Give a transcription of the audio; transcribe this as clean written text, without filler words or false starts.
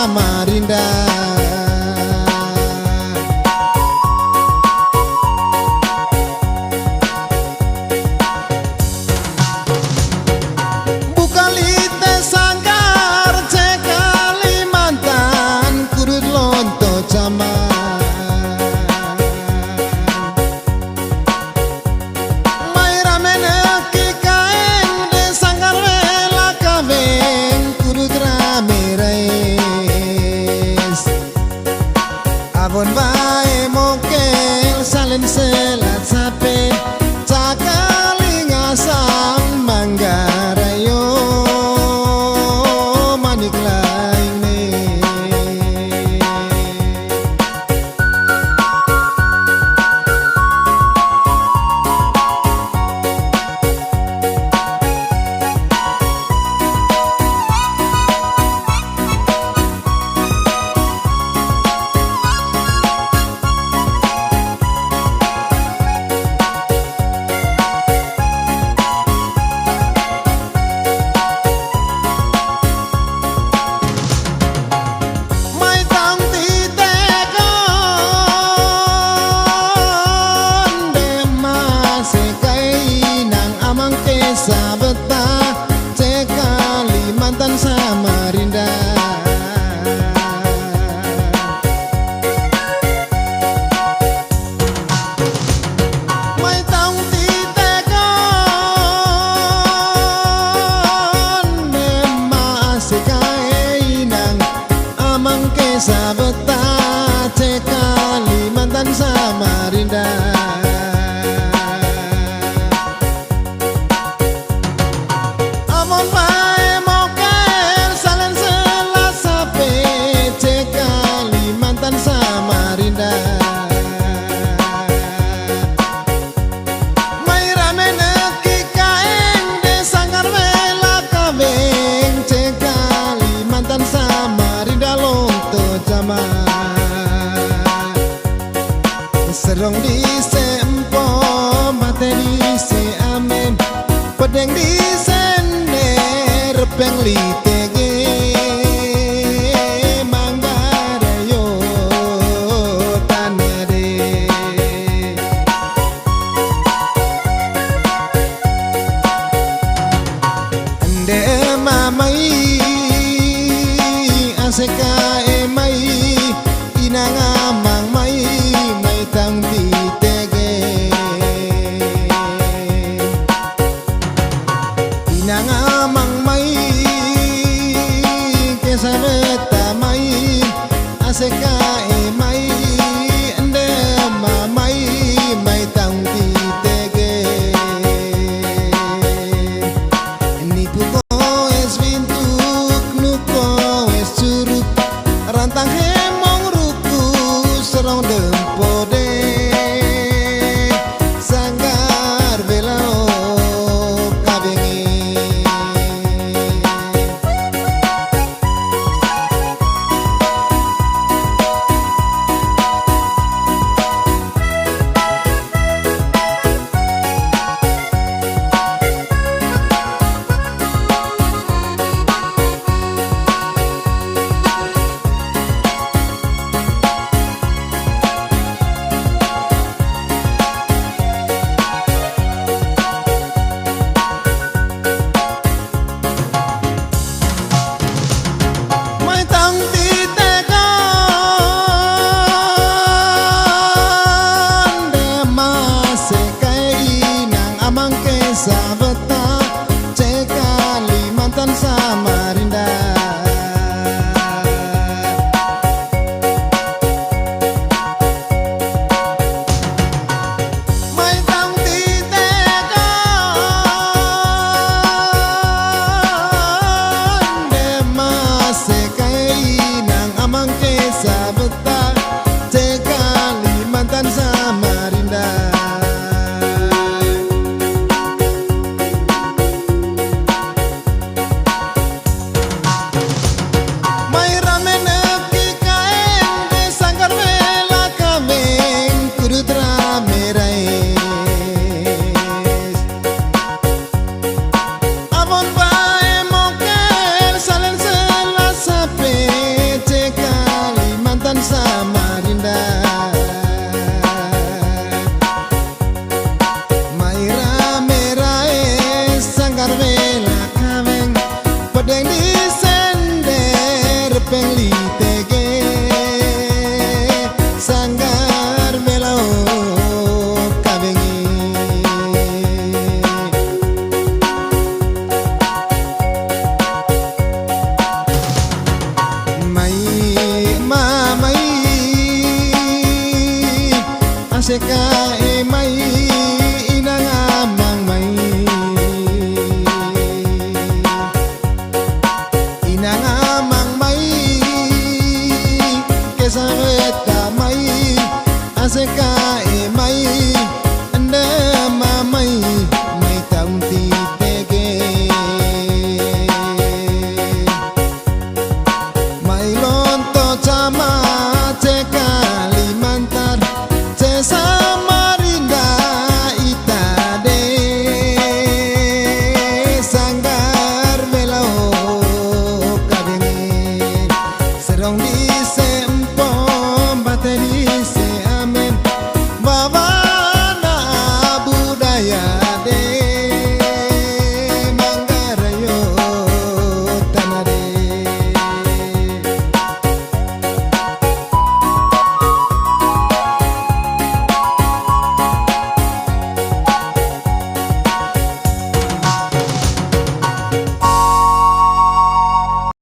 Samarinda. Bukalite Sanggar cek Kalimantan kurut lonto caman. Mai ramene ki kaeng de Sanggar wela kaweng kurut rame reis. Abon bae mokel salen selat sape cakali ngasam Manggarayo manik laine. Mai tang ti te kon de mase kai nang amang ke sabeta cek Kalimantan Samarinda. Mai tang ti te kon de mase kai nang amang ke sabeta cek Kalimantan Samarinda. Amon bae mokel salen selat sape cek Kalimantan Samarinda. Mai ramene ki kaeng de Sanggar wela kaweng cek Kalimantan Samarinda lonto caman. Serong di sempo mate di se amen pedeng di sene repeng litege Manggarayo tanade. Ande mamai aseka mai inang amang mai tang ti tege inang amang mai pengli tege sanggar melao kabengi mai mamai aseka mai inangamang mai inangamang mai kesaweta mai aseka mai